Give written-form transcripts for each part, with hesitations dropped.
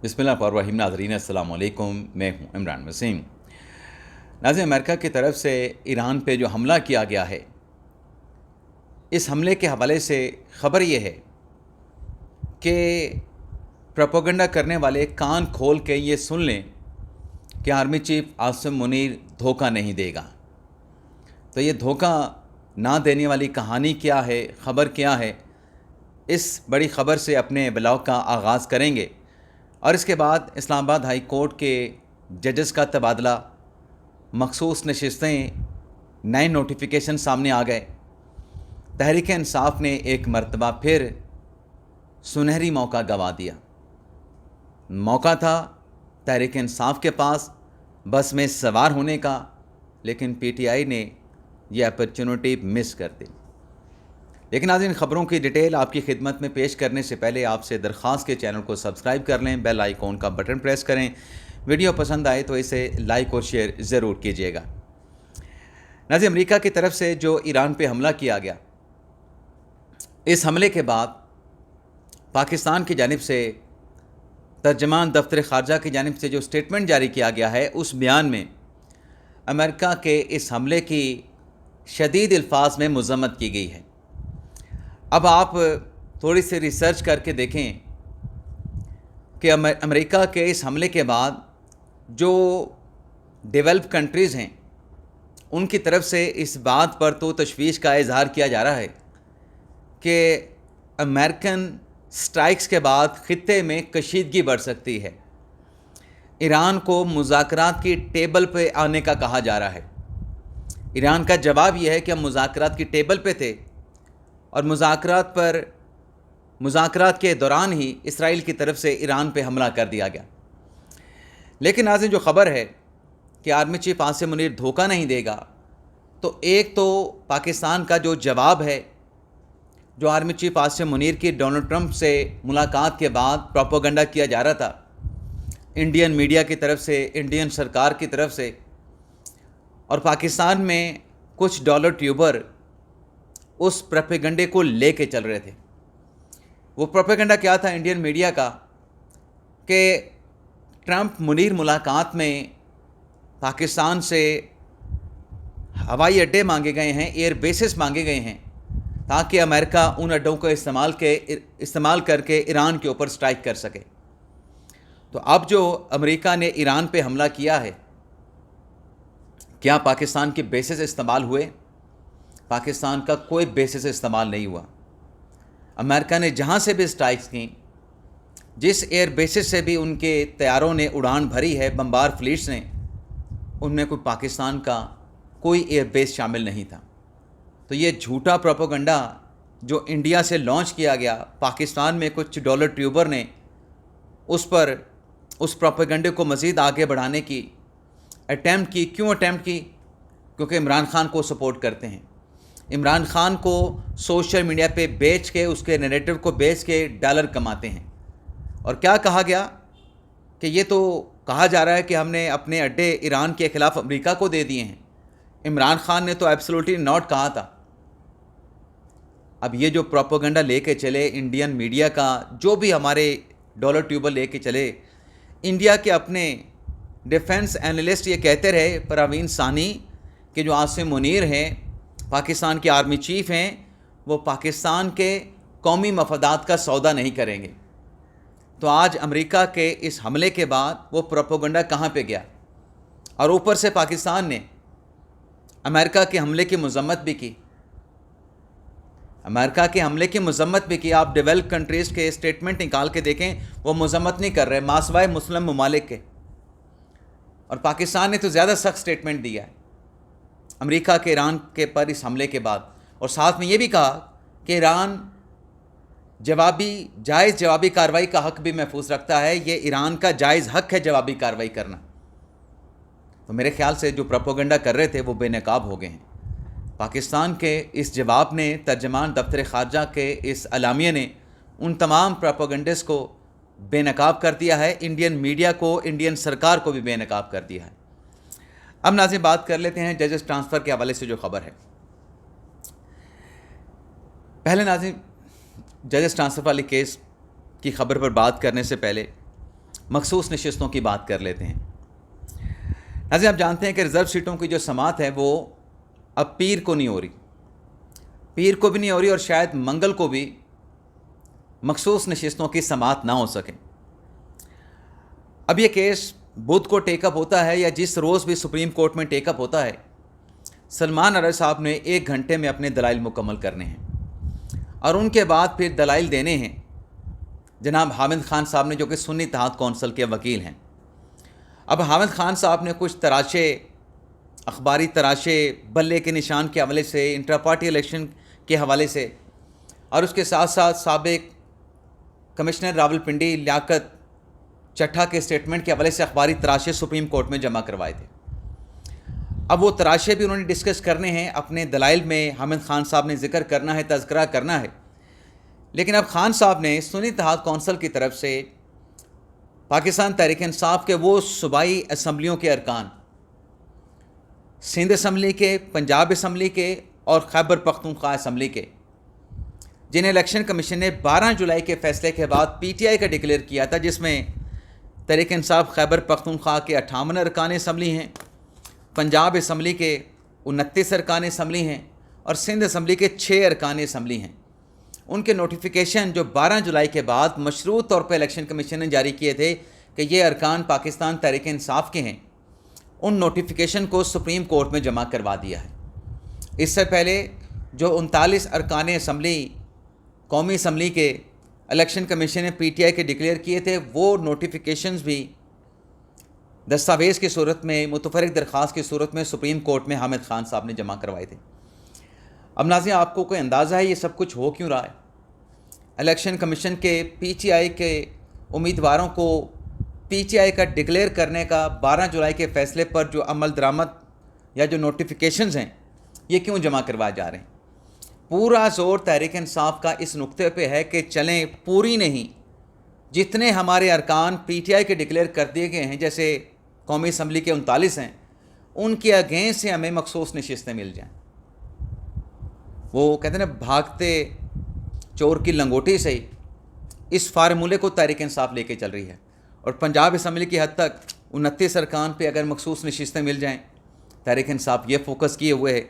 بسم اللہ الرحمن الرحیم۔ ناظرین السلام علیکم، میں ہوں عمران وسیم۔ ناظرین، امریکہ کی طرف سے ایران پہ جو حملہ کیا گیا ہے، اس حملے کے حوالے سے خبر یہ ہے کہ پروپیگنڈا کرنے والے کان کھول کے یہ سن لیں کہ آرمی چیف عاصم منیر دھوکہ نہیں دے گا۔ تو یہ دھوکہ نہ دینے والی کہانی کیا ہے، خبر کیا ہے، اس بڑی خبر سے اپنے بلاگ کا آغاز کریں گے، اور اس کے بعد اسلام آباد ہائی کورٹ کے ججز کا تبادلہ، مخصوص نشستیں، نئے نوٹیفیکیشن سامنے آ گئے۔ تحریک انصاف نے ایک مرتبہ پھر سنہری موقع گنوا دیا۔ موقع تھا تحریک انصاف کے پاس بس میں سوار ہونے کا، لیکن پی ٹی آئی نے یہ اپرچونٹی مس کر دی۔ لیکن ناظرین، خبروں کی ڈیٹیل آپ کی خدمت میں پیش کرنے سے پہلے آپ سے درخواست کے چینل کو سبسکرائب کر لیں، بیل آئیکن کا بٹن پریس کریں، ویڈیو پسند آئے تو اسے لائک اور شیئر ضرور کیجیے گا۔ ناظرین، امریکہ کی طرف سے جو ایران پہ حملہ کیا گیا، اس حملے کے بعد پاکستان کی جانب سے ترجمان دفتر خارجہ کی جانب سے جو سٹیٹمنٹ جاری کیا گیا ہے، اس بیان میں امریکہ کے اس حملے کی شدید الفاظ میں مذمت کی گئی ہے۔ اب آپ تھوڑی سی ریسرچ کر کے دیکھیں کہ امریکہ کے اس حملے کے بعد جو ڈیولپ کنٹریز ہیں، ان کی طرف سے اس بات پر تو تشویش کا اظہار کیا جا رہا ہے کہ امریکن سٹرائکس کے بعد خطے میں کشیدگی بڑھ سکتی ہے۔ ایران کو مذاکرات کی ٹیبل پہ آنے کا کہا جا رہا ہے۔ ایران کا جواب یہ ہے کہ ہم مذاکرات کی ٹیبل پہ تھے، اور مذاکرات کے دوران ہی اسرائیل کی طرف سے ایران پہ حملہ کر دیا گیا۔ لیکن ناظرین، جو خبر ہے کہ آرمی چیف عاصم منیر دھوکہ نہیں دے گا، تو ایک تو پاکستان کا جو جواب ہے، جو آرمی چیف عاصم منیر کی ڈونلڈ ٹرمپ سے ملاقات کے بعد پروپیگنڈا کیا جا رہا تھا انڈین میڈیا کی طرف سے، انڈین سرکار کی طرف سے، اور پاکستان میں کچھ ڈالر ٹیوبر اس پروپیگنڈے کو لے کے چل رہے تھے۔ وہ پروپیگنڈا کیا تھا انڈین میڈیا کا کہ ٹرمپ منیر ملاقات میں پاکستان سے ہوائی اڈے مانگے گئے ہیں، ایئر بیسز مانگے گئے ہیں، تاکہ امریکہ ان اڈوں کو استعمال کر کے ایران کے اوپر سٹرائک کر سکے۔ تو اب جو امریکہ نے ایران پہ حملہ کیا ہے، کیا پاکستان کے بیسز استعمال ہوئے؟ پاکستان کا کوئی بیسز استعمال نہیں ہوا۔ امریکہ نے جہاں سے بھی سٹرائکس کیں، جس ایئر بیسز سے بھی ان کے طیاروں نے اڑان بھری ہے، بمبار فلیٹس نے، ان میں کوئی پاکستان کا کوئی ایئر بیس شامل نہیں تھا۔ تو یہ جھوٹا پروپیگنڈا جو انڈیا سے لانچ کیا گیا، پاکستان میں کچھ ڈالر ٹیوبر نے اس پروپیگنڈے کو مزید آگے بڑھانے کی اٹیمپٹ کی۔ کیوں اٹیمپٹ کی؟ کیونکہ عمران خان کو سپورٹ کرتے ہیں۔ عمران خان کو سوشل میڈیا پہ بیچ کے، اس کے نیریٹو کو بیچ کے ڈالر کماتے ہیں۔ اور کیا کہا گیا کہ یہ تو کہا جا رہا ہے کہ ہم نے اپنے اڈے ایران کے خلاف امریکہ کو دے دیے ہیں۔ عمران خان نے تو ایبسولوٹلی ناٹ کہا تھا۔ اب یہ جو پروپیگنڈا لے کے چلے انڈین میڈیا کا، جو بھی ہمارے ڈالر ٹیوبر لے کے چلے، انڈیا کے اپنے ڈیفنس اینالسٹ یہ کہتے رہے، پروین ثانی، کہ جو عاصم منیر ہیں، پاکستان کے آرمی چیف ہیں، وہ پاکستان کے قومی مفادات کا سودا نہیں کریں گے۔ تو آج امریکہ کے اس حملے کے بعد وہ پروپیگنڈا کہاں پہ گیا؟ اور اوپر سے پاکستان نے امریکہ کے حملے کی مذمت بھی کی۔ امریکہ کے حملے کی مذمت بھی کی۔ آپ ڈیولپ کنٹریز کے اسٹیٹمنٹ نکال کے دیکھیں، وہ مذمت نہیں کر رہے، ماسوائے مسلم ممالک کے۔ اور پاکستان نے تو زیادہ سخت اسٹیٹمنٹ دیا ہے امریکہ کے ایران کے پر اس حملے کے بعد، اور ساتھ میں یہ بھی کہا کہ ایران جائز جوابی کارروائی کا حق بھی محفوظ رکھتا ہے، یہ ایران کا جائز حق ہے جوابی کارروائی کرنا۔ تو میرے خیال سے جو پروپیگنڈا کر رہے تھے وہ بے نقاب ہو گئے ہیں۔ پاکستان کے اس جواب نے، ترجمان دفتر خارجہ کے اس اعلامیے نے، ان تمام پروپیگنڈس کو بے نقاب کر دیا ہے، انڈین میڈیا کو، انڈین سرکار کو بھی بے نقاب کر دیا ہے۔ اب ناظرین، بات کر لیتے ہیں ججز ٹرانسفر کے حوالے سے جو خبر ہے۔ پہلے ناظرین، ججز ٹرانسفر والی کیس کی خبر پر بات کرنے سے پہلے مخصوص نشستوں کی بات کر لیتے ہیں۔ ناظرین آپ جانتے ہیں کہ ریزرو سیٹوں کی جو سماعت ہے وہ اب پیر کو نہیں ہو رہی، پیر کو بھی نہیں ہو رہی، اور شاید منگل کو بھی مخصوص نشستوں کی سماعت نہ ہو سکے۔ اب یہ کیس بدھ کو ٹیک اپ ہوتا ہے یا جس روز بھی سپریم کورٹ میں ٹیک اپ ہوتا ہے، سلمان ارر صاحب نے 1 گھنٹے میں اپنے دلائل مکمل کرنے ہیں اور ان کے بعد پھر دلائل دینے ہیں جناب حامد خان صاحب نے، جو کہ سنی اتحاد کونسل کے وکیل ہیں۔ اب حامد خان صاحب نے کچھ تراشے، اخباری تراشے بلے کے نشان کے حوالے سے، انٹرا پارٹی الیکشن کے حوالے سے، اور اس کے ساتھ ساتھ سابق کمشنر راولپنڈی لیاقت چٹھا کے اسٹیٹمنٹ کے حوالے سے اخباری تراشے سپریم کورٹ میں جمع کروائے تھے۔ اب وہ تراشے بھی انہوں نے ڈسکس کرنے ہیں، اپنے دلائل میں حامد خان صاحب نے ذکر کرنا ہے، تذکرہ کرنا ہے۔ لیکن اب خان صاحب نے سنی اتحاد کونسل کی طرف سے پاکستان تحریک انصاف کے وہ صوبائی اسمبلیوں کے ارکان، سندھ اسمبلی کے، پنجاب اسمبلی کے اور خیبر پختونخوا اسمبلی کے، جنہیں الیکشن کمیشن نے 12 جولائی کے فیصلے کے بعد پی ٹی آئی کا ڈکلیئر کیا تھا، جس میں تحریک انصاف خیبر پختونخوا کے 58 ارکان اسمبلی ہیں، پنجاب اسمبلی کے 29 ارکان اسمبلی ہیں اور سندھ اسمبلی کے 6 ارکان اسمبلی ہیں۔ ان کے نوٹیفیکیشن جو 12 جولائی کے بعد مشروط طور پہ الیکشن کمیشن نے جاری کیے تھے کہ یہ ارکان پاکستان تحریک انصاف کے ہیں، ان نوٹیفیکیشن کو سپریم کورٹ میں جمع کروا دیا ہے۔ اس سے پہلے جو 39 ارکان اسمبلی قومی اسمبلی کے الیکشن کمیشن نے پی ٹی آئی کے ڈکلیئر کیے تھے، وہ نوٹیفیکیشنز بھی دستاویز کی صورت میں، متفرق درخواست کی صورت میں سپریم کورٹ میں حامد خان صاحب نے جمع کروائے تھے۔ اب ناظرین آپ کو کوئی اندازہ ہے یہ سب کچھ ہو کیوں رہا ہے؟ الیکشن کمیشن کے پی ٹی آئی کے امیدواروں کو پی ٹی آئی کا ڈکلیئر کرنے کا 12 جولائی کے فیصلے پر جو عمل درآمد یا جو نوٹیفیکیشنز ہیں یہ کیوں جمع کروائے جا رہے ہیں؟ پورا زور تحریک انصاف کا اس نقطے پہ ہے کہ چلیں پوری نہیں، جتنے ہمارے ارکان پی ٹی آئی کے ڈکلیئر کر دیے گئے ہیں، جیسے قومی اسمبلی کے 39 ہیں، ان کے اگینسٹ سے ہمیں مخصوص نشستیں مل جائیں۔ وہ کہتے ہیں نا بھاگتے چور کی لنگوٹی سے ہی اس فارمولے کو تحریک انصاف لے کے چل رہی ہے، اور پنجاب اسمبلی کی حد تک 29 ارکان پہ اگر مخصوص نشستیں مل جائیں، تحریک انصاف یہ فوکس کیے ہوئے ہے۔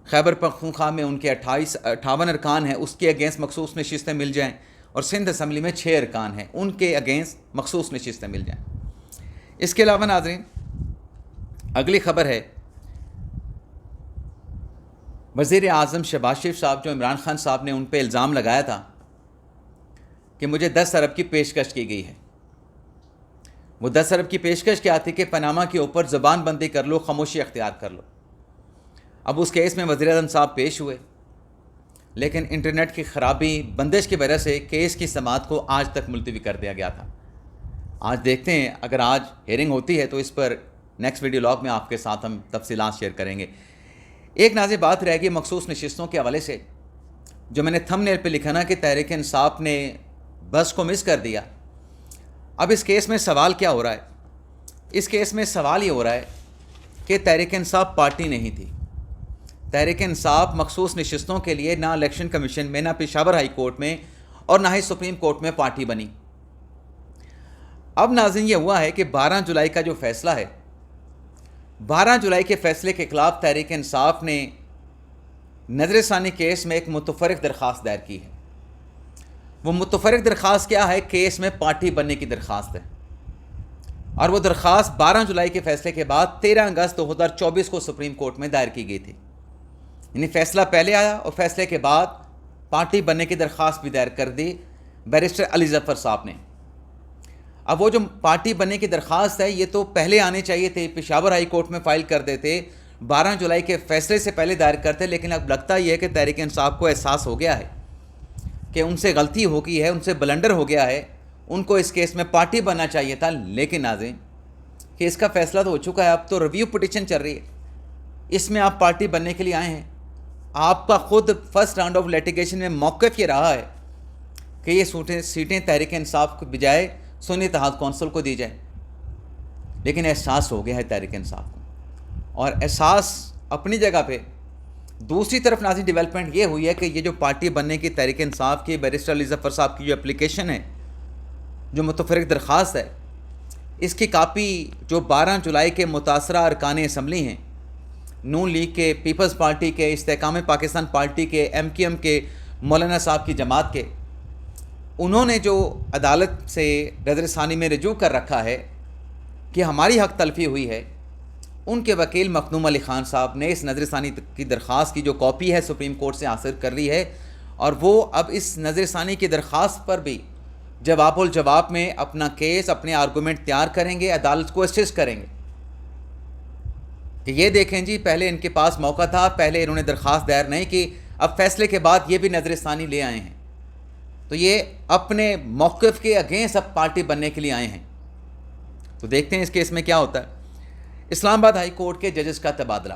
خیبر پختونخوا میں ان کے 58 ارکان ہیں، اس کے اگینسٹ مخصوص نشستیں مل جائیں، اور سندھ اسمبلی میں 6 ارکان ہیں، ان کے اگینسٹ مخصوص نشستیں مل جائیں۔ اس کے علاوہ ناظرین اگلی خبر ہے، وزیر اعظم شہباز شریف صاحب، جو عمران خان صاحب نے ان پہ الزام لگایا تھا کہ مجھے 10 ارب کی پیشکش کی گئی ہے۔ وہ 10 ارب کی پیشکش کیا تھی کہ پاناما کے اوپر زبان بندی کر لو، خاموشی اختیار کر لو۔ اب اس کیس میں وزیر اعظم صاحب پیش ہوئے، لیکن انٹرنیٹ کی خرابی، بندش کی وجہ سے کیس کی سماعت کو آج تک ملتوی کر دیا گیا تھا۔ آج دیکھتے ہیں، اگر آج ہیئرنگ ہوتی ہے تو اس پر نیکسٹ ویڈیو لاگ میں آپ کے ساتھ ہم تفصیلات شیئر کریں گے۔ ایک ناظرین بات رہ گئی مخصوص نشستوں کے حوالے سے، جو میں نے تھم نیل پہ لکھا نا کہ تحریک انصاف نے بس کو مس کر دیا۔ اب اس کیس میں سوال کیا ہو رہا ہے؟ اس کیس میں سوال یہ ہو رہا ہے کہ تحریک انصاف پارٹی نہیں تھی۔ تحریک انصاف مخصوص نشستوں کے لیے نہ الیکشن کمیشن میں، نہ پشاور ہائی کورٹ میں اور نہ ہی سپریم کورٹ میں پارٹی بنی۔ اب ناظرین یہ ہوا ہے کہ 12 جولائی کا جو فیصلہ ہے، 12 جولائی کے فیصلے کے خلاف تحریک انصاف نے نظر ثانی کیس میں ایک متفرق درخواست دائر کی ہے۔ وہ متفرق درخواست کیا ہے؟ کیس میں پارٹی بننے کی درخواست ہے، اور وہ درخواست 12 جولائی کے فیصلے کے بعد 13 اگست 2024 کو سپریم کورٹ میں دائر کی گئی تھی۔ یعنی فیصلہ پہلے آیا اور فیصلے کے بعد پارٹی بننے کی درخواست بھی دائر کر دی بیرسٹر علی ظفر صاحب نے۔ اب وہ جو پارٹی بننے کی درخواست ہے یہ تو پہلے آنے چاہیے تھے، پشاور ہائی کورٹ میں فائل کر دیتے، 12 جولائی کے فیصلے سے پہلے دائر کرتے، لیکن اب لگتا یہ ہے کہ تحریک انصاف کو احساس ہو گیا ہے کہ ان سے غلطی ہو گئی ہے، ان سے بلنڈر ہو گیا ہے، ان کو اس کیس میں پارٹی بننا چاہیے تھا۔ لیکن ناظرین کہ اس کا فیصلہ تو ہو چکا ہے، اب تو ریویو پٹیشن چل رہی ہے، اس میں آپ پارٹی بننے کے لیے آئے ہیں۔ آپ کا خود فرسٹ راؤنڈ آف لیٹیگیشن میں موقف یہ رہا ہے کہ یہ سیٹیں تحریک انصاف کے بجائے سنی اتحاد کونسل کو دی جائے، لیکن احساس ہو گیا ہے تحریک انصاف کو، اور احساس اپنی جگہ پہ۔ دوسری طرف ناظرین ڈیولپمنٹ یہ ہوئی ہے کہ یہ جو پارٹی بننے کی تحریک انصاف کی بیرسٹر علی ظفر صاحب کی جو اپلیکیشن ہے، جو متفرق درخواست ہے، اس کی کاپی جو 12 جولائی کے متاثرہ ارکان اسمبلی ہیں، نون لیگ کے، پیپلز پارٹی کے، استحکام پاکستان پارٹی کے، MQM کے، مولانا صاحب کی جماعت کے، انہوں نے جو عدالت سے نظر ثانی میں رجوع کر رکھا ہے کہ ہماری حق تلفی ہوئی ہے، ان کے وکیل مخدوم علی خان صاحب نے اس نظر ثانی کی درخواست کی جو کاپی ہے سپریم کورٹ سے حاصل کر لی ہے، اور وہ اب اس نظر ثانی کی درخواست پر بھی جواب الجواب میں اپنا کیس، اپنے آرگومنٹ تیار کریں گے، عدالت کو اسسٹ کریں گے کہ یہ دیکھیں جی پہلے ان کے پاس موقع تھا، پہلے انہوں نے درخواست دائر نہیں کی، اب فیصلے کے بعد یہ بھی نظر ثانی لے آئے ہیں، تو یہ اپنے موقف کے اگینسٹ اب پارٹی بننے کے لیے آئے ہیں۔ تو دیکھتے ہیں اس کیس میں کیا ہوتا ہے۔ اسلام آباد ہائی کورٹ کے ججز کا تبادلہ۔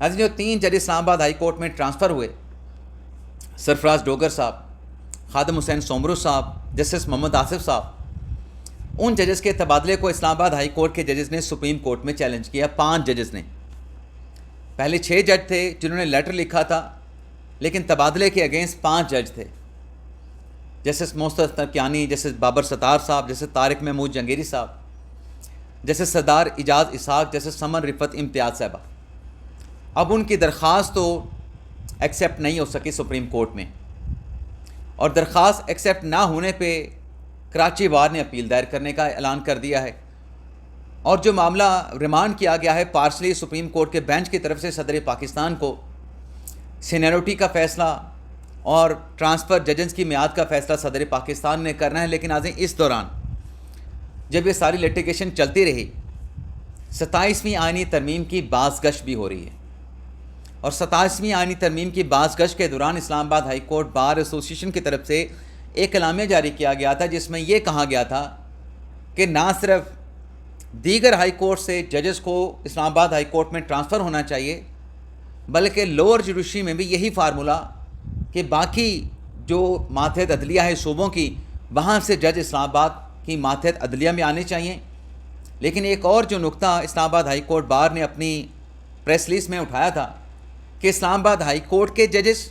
آج جو 3 جج اسلام آباد ہائی کورٹ میں ٹرانسفر ہوئے، سرفراز ڈوگر صاحب، خادم حسین سومرو صاحب، جسٹس محمد آصف صاحب، ان ججز کے تبادلے کو اسلام آباد ہائی کورٹ کے ججز نے سپریم کورٹ میں چیلنج کیا۔ 5 ججز نے، پہلے 6 جج تھے جنہوں نے لیٹر لکھا تھا، لیکن تبادلے کے اگینسٹ 5 جج تھے، جسٹس مصطفی کیانی، جسٹس بابر ستار صاحب، جسٹس طارق محمود جنگیری صاحب، جسٹس سردار اعجاز اسحاق، جسٹس سمن رفت امتیاز صاحبہ۔ اب ان کی درخواست تو ایکسیپٹ نہیں ہو سکی سپریم کورٹ میں، اور درخواست ایکسیپٹ نہ ہونے پہ کراچی بار نے اپیل دائر کرنے کا اعلان کر دیا ہے، اور جو معاملہ ریمانڈ کیا گیا ہے پارسلی سپریم کورٹ کے بینچ کی طرف سے صدر پاکستان کو سینیرٹی کا فیصلہ اور ٹرانسفر ججز کی میعاد کا فیصلہ صدر پاکستان نے کرنا ہے۔ لیکن آج اس دوران جب یہ ساری لیٹیگیشن چلتی رہی، 27ویں آئینی ترمیم کی باز گشت بھی ہو رہی ہے، اور 27ویں آئینی ترمیم کی باز گشت کے دوران اسلام آباد ہائی کورٹ بار ایسوسی ایشن کی طرف سے ایک اعلامیہ جاری کیا گیا تھا، جس میں یہ کہا گیا تھا کہ نہ صرف دیگر ہائی کورٹ سے ججز کو اسلام آباد ہائی کورٹ میں ٹرانسفر ہونا چاہیے، بلکہ لوور جوڈیشری میں بھی یہی فارمولا کہ باقی جو ماتحت عدلیہ ہے صوبوں کی، وہاں سے جج اسلام آباد کی ماتحت عدلیہ میں آنے چاہیے۔ لیکن ایک اور جو نقطہ اسلام آباد ہائی کورٹ بار نے اپنی پریس ریلیز میں اٹھایا تھا کہ اسلام آباد ہائی کورٹ کے ججز،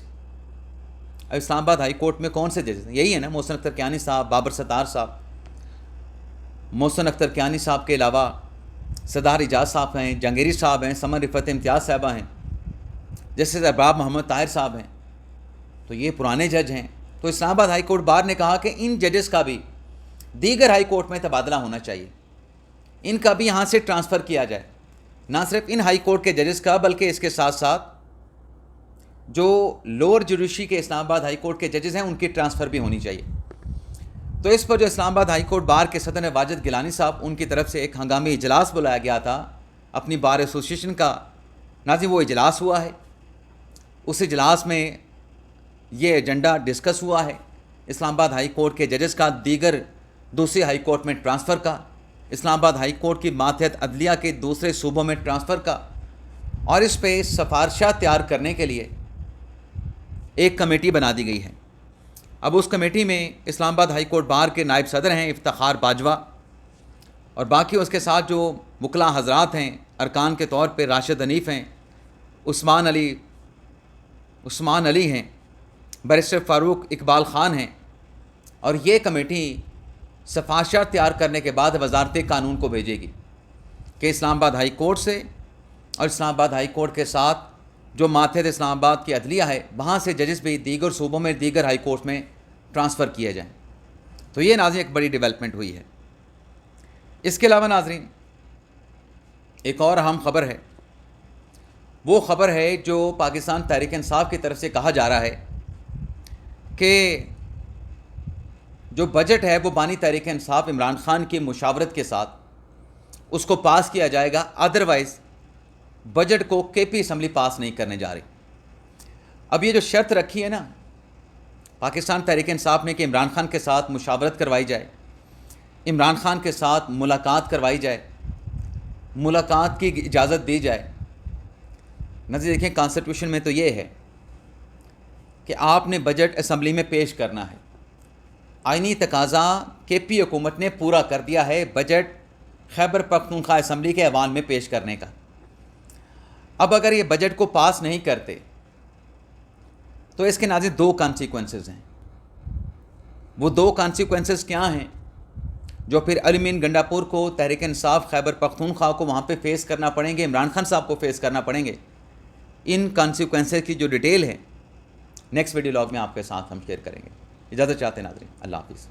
اسلام آباد ہائی کورٹ میں کون سے ججز ہیں؟ یہی ہے نا، محسن اختر کیانی صاحب، بابر ستار صاحب، محسن اختر کیانی صاحب کے علاوہ سردار اعجاز صاحب ہیں، جنگیری صاحب ہیں، سمن رفت امتیاز صاحبہ ہیں، جسٹس ارباب محمد طاہر صاحب ہیں، تو یہ پرانے جج ہیں۔ تو اسلام آباد ہائی کورٹ بار نے کہا کہ ان ججز کا بھی دیگر ہائی کورٹ میں تبادلہ ہونا چاہیے، ان کا بھی یہاں سے ٹرانسفر کیا جائے، نہ صرف ان ہائی کورٹ کے ججز کا بلکہ اس کے ساتھ ساتھ جو لوور جوڈیشری کے اسلام آباد ہائی کورٹ کے ججز ہیں ان کی ٹرانسفر بھی ہونی چاہیے۔ تو اس پر جو اسلام آباد ہائی کورٹ بار کے صدر واجد گیلانی صاحب، ان کی طرف سے ایک ہنگامی اجلاس بلایا گیا تھا اپنی بار ایسوسی ایشن کا۔ ناظرین، وہ اجلاس ہوا ہے، اس اجلاس میں یہ ایجنڈا ڈسکس ہوا ہے اسلام آباد ہائی کورٹ کے ججز کا دیگر دوسرے ہائی کورٹ میں ٹرانسفر کا، اسلام آباد ہائی کورٹ کی ماتحت عدلیہ کے دوسرے صوبوں میں ٹرانسفر کا، اور اس پہ سفارشات تیار کرنے کے لیے ایک کمیٹی بنا دی گئی ہے۔ اب اس کمیٹی میں اسلام آباد ہائی کورٹ بار کے نائب صدر ہیں افتخار باجوہ، اور باقی اس کے ساتھ جو وکلاء حضرات ہیں ارکان کے طور پہ راشد حنیف ہیں، عثمان علی ہیں، بیرسٹر فاروق اقبال خان ہیں، اور یہ کمیٹی سفارشات تیار کرنے کے بعد وزارت قانون کو بھیجے گی کہ اسلام آباد ہائی کورٹ سے اور اسلام آباد ہائی کورٹ کے ساتھ جو ماتحت اسلام آباد کی عدلیہ ہے وہاں سے ججز بھی دیگر صوبوں میں دیگر ہائی کورٹ میں ٹرانسفر کیے جائیں۔ تو یہ ناظرین ایک بڑی ڈیولپمنٹ ہوئی ہے۔ اس کے علاوہ ناظرین ایک اور اہم خبر ہے، وہ خبر ہے جو پاکستان تحریک انصاف کی طرف سے کہا جا رہا ہے کہ جو بجٹ ہے وہ بانی تحریک انصاف عمران خان کی مشاورت کے ساتھ اس کو پاس کیا جائے گا، ادروائز بجٹ کو KP اسمبلی پاس نہیں کرنے جا رہی۔ اب یہ جو شرط رکھی ہے نا پاکستان تحریک انصاف نے کہ عمران خان کے ساتھ مشاورت کروائی جائے، عمران خان کے ساتھ ملاقات کروائی جائے، ملاقات کی اجازت دی جائے۔ نظر دیکھیں کانسٹیٹیوشن میں تو یہ ہے کہ آپ نے بجٹ اسمبلی میں پیش کرنا ہے، آئینی تقاضا KP حکومت نے پورا کر دیا ہے بجٹ خیبر پختونخوا اسمبلی کے ایوان میں پیش کرنے کا۔ اب اگر یہ بجٹ کو پاس نہیں کرتے تو اس کے ناظرین 2 کانسیکوینسز ہیں۔ وہ 2 کانسیکوینسز کیا ہیں؟ جو پھر علمین گنڈاپور کو، تحریک انصاف خیبر پختونخوا کو وہاں پہ فیس کرنا پڑیں گے، عمران خان صاحب کو فیس کرنا پڑیں گے. ان کانسیکوینسز کی جو ڈیٹیل ہے نیکسٹ ویڈیو لاگ میں آپ کے ساتھ ہم شیئر کریں گے. اجازت چاہتے ہیں ناظرین، اللہ حافظ.